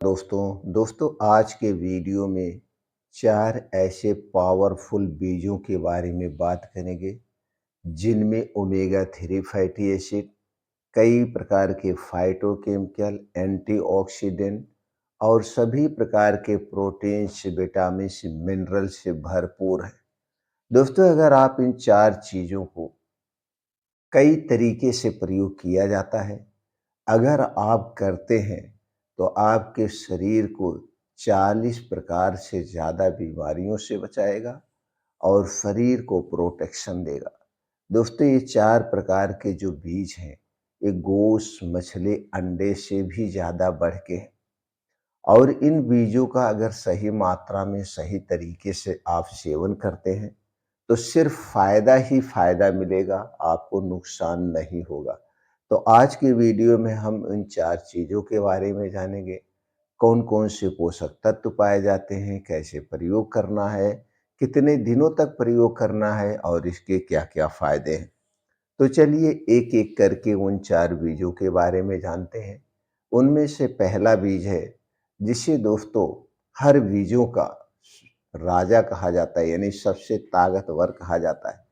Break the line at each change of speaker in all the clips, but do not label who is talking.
दोस्तों आज के वीडियो में 4 ऐसे पावरफुल बीजों के बारे में बात करेंगे जिनमें ओमेगा 3 फैटी एसिड, कई प्रकार के फाइटोकेमिकल, एंटीऑक्सीडेंट और सभी प्रकार के प्रोटीन्स, विटामिन्स, मिनरल्स से भरपूर है। दोस्तों अगर आप इन 4 चीज़ों को कई तरीके से प्रयोग किया जाता है, अगर आप करते हैं तो आपके शरीर को 40 प्रकार से ज़्यादा बीमारियों से बचाएगा और शरीर को प्रोटेक्शन देगा। दोस्तों ये 4 प्रकार के जो बीज हैं, ये गोश्त, मछली, अंडे से भी ज़्यादा बढ़ के हैं और इन बीजों का अगर सही मात्रा में, सही तरीके से आप सेवन करते हैं तो सिर्फ फ़ायदा ही फ़ायदा मिलेगा, आपको नुकसान नहीं होगा। तो आज की वीडियो में हम इन 4 चीज़ों के बारे में जानेंगे। कौन-कौन से पोषक तत्व पाए जाते हैं, कैसे प्रयोग करना है, कितने दिनों तक प्रयोग करना है और इसके क्या-क्या फ़ायदे हैं। तो चलिए एक-एक करके उन 4 बीजों के बारे में जानते हैं। उनमें से पहला बीज है जिसे दोस्तों हर बीजों का राजा कहा जाता है, यानी सबसे ताकतवर कहा जाता है,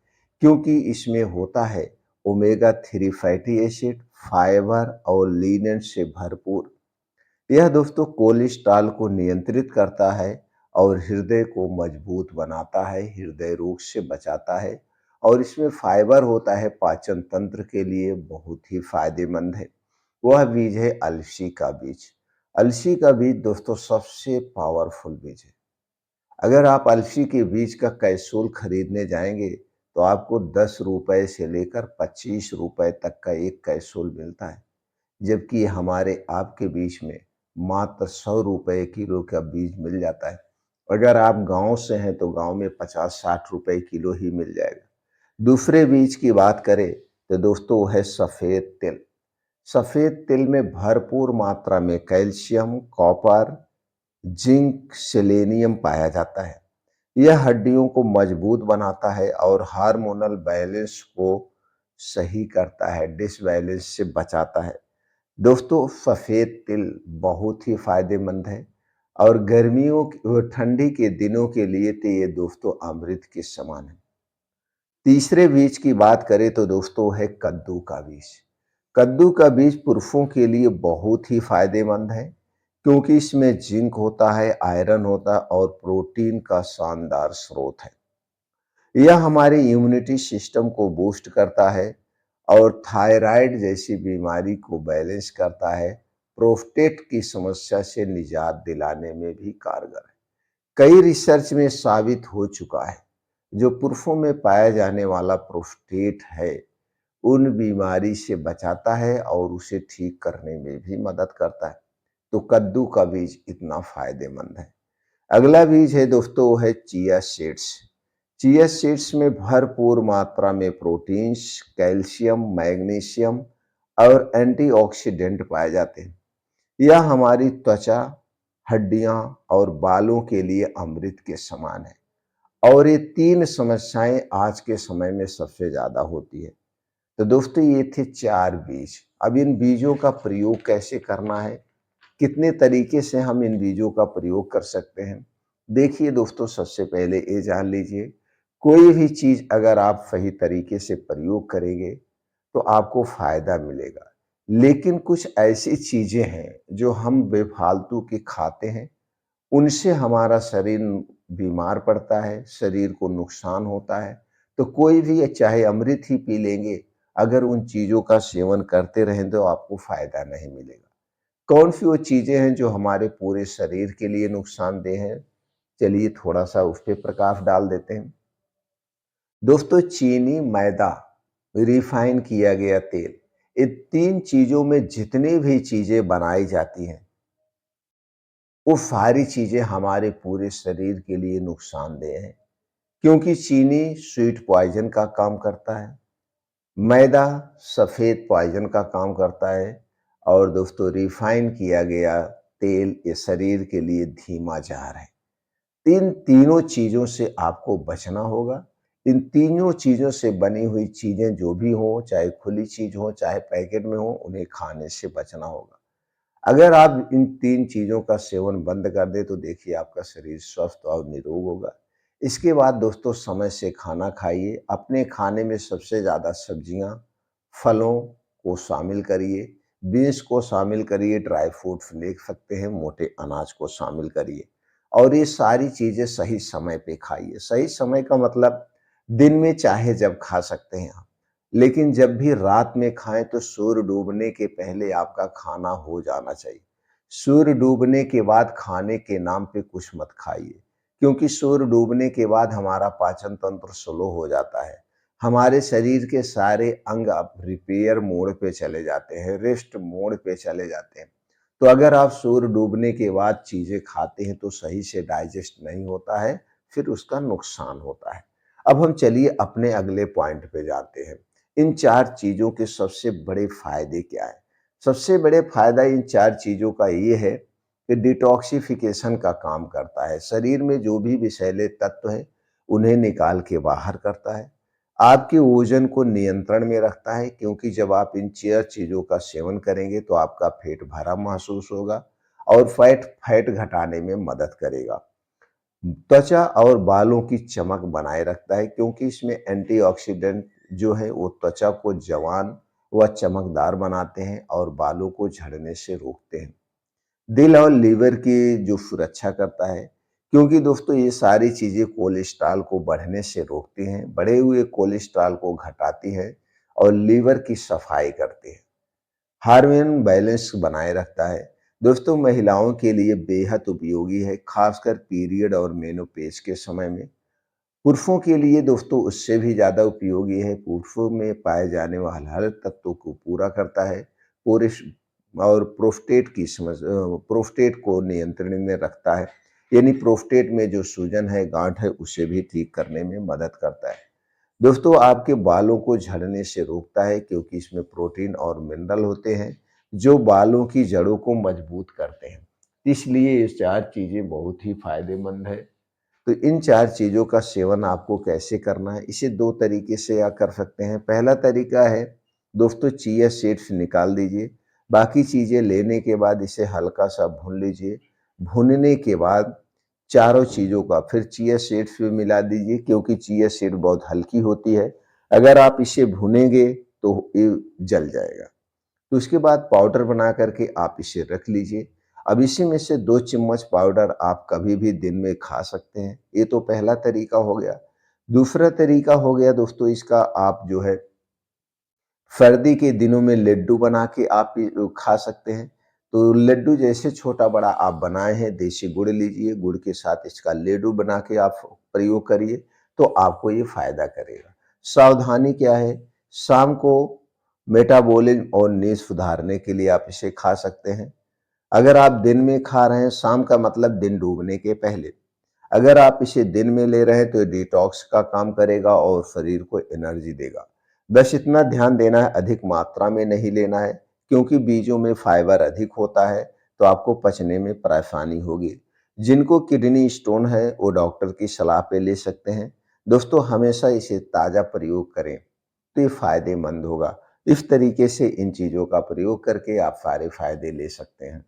क्योंकि इसमें होता है ओमेगा 3 फैटी एसिड, फाइबर और लिनेन से भरपूर। यह दोस्तों कोलेस्ट्रॉल को नियंत्रित करता है और हृदय को मजबूत बनाता है, हृदय रोग से बचाता है और इसमें फाइबर होता है, पाचन तंत्र के लिए बहुत ही फायदेमंद है। वह बीज है अलसी का बीज। अलसी का बीज दोस्तों सबसे पावरफुल बीज है। अगर आप अलसी के बीज का कैप्सूल खरीदने जाएंगे तो आपको 10 रुपए से लेकर 25 रुपए तक का एक कैप्सूल मिलता है, जबकि हमारे आपके बीच में मात्र 100 रुपए किलो का बीज मिल जाता है। अगर आप गांव से हैं तो गांव में 50-60 रुपए किलो ही मिल जाएगा। दूसरे बीज की बात करें तो दोस्तों वो है सफ़ेद तिल। सफ़ेद तिल में भरपूर मात्रा में कैल्शियम, कॉपर, जिंक, सेलेनियम पाया जाता है। यह हड्डियों को मजबूत बनाता है और हार्मोनल बैलेंस को सही करता है, डिसबैलेंस से बचाता है। दोस्तों सफ़ेद तिल बहुत ही फायदेमंद है और ठंडी के दिनों के लिए तो ये दोस्तों अमृत के समान है। तीसरे बीज की बात करें तो दोस्तों है कद्दू का बीज। कद्दू का बीज पुरुषों के लिए बहुत ही फायदेमंद है, क्योंकि इसमें जिंक होता है, आयरन होता है और प्रोटीन का शानदार स्रोत है। यह हमारे इम्यूनिटी सिस्टम को बूस्ट करता है और थायराइड जैसी बीमारी को बैलेंस करता है। प्रोस्टेट की समस्या से निजात दिलाने में भी कारगर है। कई रिसर्च में साबित हो चुका है, जो पुरुषों में पाया जाने वाला प्रोस्टेट है, उन बीमारी से बचाता है और उसे ठीक करने में भी मदद करता है। तो कद्दू का बीज इतना फायदेमंद है। अगला बीज है दोस्तों, वो है चिया सीड्स। चिया सीड्स में भरपूर मात्रा में प्रोटीन्स, कैल्शियम, मैग्नीशियम और एंटीऑक्सीडेंट पाए जाते हैं। यह हमारी त्वचा, हड्डियां और बालों के लिए अमृत के समान है और ये 3 समस्याएं आज के समय में सबसे ज्यादा होती है। तो दोस्तों ये थे 4 बीज। अब इन बीजों का प्रयोग कैसे करना है, कितने तरीके से हम इन बीजों का प्रयोग कर सकते हैं। देखिए दोस्तों, सबसे पहले ये जान लीजिए, कोई भी चीज अगर आप सही तरीके से प्रयोग करेंगे तो आपको फायदा मिलेगा। लेकिन कुछ ऐसी चीजें हैं जो हम बेफालतू के खाते हैं, उनसे हमारा शरीर बीमार पड़ता है, शरीर को नुकसान होता है। तो कोई भी चाहे अमृत ही पी लेंगे, अगर उन चीज़ों का सेवन करते रहें तो आपको फ़ायदा नहीं मिलेगा। कौन-सी वो चीज़ें हैं जो हमारे पूरे शरीर के लिए नुकसानदेह हैं? चलिए थोड़ा-सा उस पे प्रकाश डाल देते हैं। दोस्तों चीनी, मैदा, रिफाइन किया गया तेल, ये 3 चीज़ों में जितनी भी चीज़ें बनाई जाती हैं, वो सारी चीज़ें हमारे पूरे शरीर के लिए नुकसानदेह हैं, क्योंकि चीनी स्वीट पॉइज़न का काम करता है, मैदा सफ़ेद पॉइज़न का काम करता है और दोस्तों रिफ़ाइन किया गया तेल ये शरीर के लिए धीमा ज़हर है। इन तीनों चीज़ों से आपको बचना होगा। इन तीनों चीज़ों से बनी हुई चीज़ें जो भी हों, चाहे खुली चीज़ हो, चाहे पैकेट में हो, उन्हें खाने से बचना होगा। अगर आप इन 3 चीज़ों का सेवन बंद कर दें तो देखिए आपका शरीर स्वस्थ और निरोग होगा। इसके बाद दोस्तों समय से खाना खाइए, अपने खाने में सबसे ज़्यादा सब्जियाँ, फलों को शामिल करिए, बीन्स को शामिल करिए, ड्राई फ्रूट्स ले सकते हैं, मोटे अनाज को शामिल करिए और ये सारी चीज़ें सही समय पे खाइए। सही समय का मतलब दिन में चाहे जब खा सकते हैं आप। लेकिन जब भी रात में खाएँ तो सूर्य डूबने के पहले आपका खाना हो जाना चाहिए। सूर्य डूबने के बाद खाने के नाम पे कुछ मत खाइए, क्योंकि सूर्य डूबने के बाद हमारा पाचन तंत्र स्लो हो जाता है। हमारे शरीर के सारे अंग अब रिपेयर मोड पे चले जाते हैं, रेस्ट मोड पे चले जाते हैं। तो अगर आप सूर्य डूबने के बाद चीज़ें खाते हैं तो सही से डाइजेस्ट नहीं होता है, फिर उसका नुकसान होता है। अब हम चलिए अपने अगले पॉइंट पे जाते हैं। इन 4 चीज़ों के सबसे बड़े फ़ायदे क्या हैं? सबसे बड़े फ़ायदा इन 4 चीज़ों का ये है कि डिटॉक्सिफ़िकेशन का काम करता है। शरीर में जो भी विषैले तत्व हैं, उन्हें निकाल के बाहर करता है। आपके वज़न को नियंत्रण में रखता है क्योंकि जब आप इन 4 चीज़ों का सेवन करेंगे तो आपका पेट भरा महसूस होगा और फैट फैट घटाने में मदद करेगा। त्वचा और बालों की चमक बनाए रखता है क्योंकि इसमें एंटीऑक्सीडेंट जो है वो त्वचा को जवान व चमकदार बनाते हैं और बालों को झड़ने से रोकते हैं। दिल और लीवर की जो सुरक्षा करता है क्योंकि दोस्तों ये सारी चीज़ें कोलेस्ट्रॉल को बढ़ने से रोकती हैं, बढ़े हुए कोलेस्ट्रॉल को घटाती हैं और लीवर की सफाई करती है। हार्मोन बैलेंस बनाए रखता है। दोस्तों महिलाओं के लिए बेहद उपयोगी है, खासकर पीरियड और मेनोपेज के समय में। पुरुषों के लिए दोस्तों उससे भी ज़्यादा उपयोगी है। पुरुषों में पाए जाने वाले हर तत्वों को पूरा करता है। पुरुष और प्रोस्टेट को नियंत्रण में रखता है। यानी प्रोस्टेट में जो सूजन है, गाँठ है, उसे भी ठीक करने में मदद करता है। दोस्तों आपके बालों को झड़ने से रोकता है क्योंकि इसमें प्रोटीन और मिनरल होते हैं जो बालों की जड़ों को मजबूत करते हैं। इसलिए ये 4 चीज़ें बहुत ही फायदेमंद है। तो इन 4 चीज़ों का सेवन आपको कैसे करना है, इसे 2 तरीके से आप कर सकते हैं। पहला तरीका है दोस्तों चिया सीड्स निकाल दीजिए, बाकी चीज़ें लेने के बाद इसे हल्का-सा भून लीजिए। भूनने के बाद चारों चीज़ों का फिर चिया सीड्स में मिला दीजिए क्योंकि चिया सीड बहुत हल्की होती है। अगर आप इसे भूनेंगे तो ये जल जाएगा। तो उसके बाद पाउडर बना करके आप इसे रख लीजिए। अब इसी में से 2 चम्मच पाउडर आप कभी भी दिन में खा सकते हैं। ये तो पहला तरीका हो गया। दूसरा तरीका हो गया दोस्तों इसका आप जो है सर्दी के दिनों में लड्डू बना के आप खा सकते हैं। तो लड्डू जैसे छोटा-बड़ा आप बनाए हैं, देसी गुड़ लीजिए, गुड़ के साथ इसका लड्डू बना के आप प्रयोग करिए, तो आपको ये फ़ायदा करेगा। सावधानी क्या है? शाम को मेटाबॉलिज़्म और नींद सुधारने के लिए आप इसे खा सकते हैं। अगर आप दिन में खा रहे हैं, शाम का मतलब दिन डूबने के पहले। अगर आप इसे दिन में ले रहे हैं तो ये डिटॉक्स का काम करेगा और शरीर को एनर्जी देगा। बस इतना ध्यान देना है अधिक मात्रा में नहीं लेना है क्योंकि बीजों में फाइबर अधिक होता है तो आपको पचने में परेशानी होगी। जिनको किडनी स्टोन है वो डॉक्टर की सलाह पे ले सकते हैं। दोस्तों हमेशा इसे ताज़ा प्रयोग करें तो ये फायदेमंद होगा। इस तरीके से इन चीज़ों का प्रयोग करके आप सारे फायदे ले सकते हैं।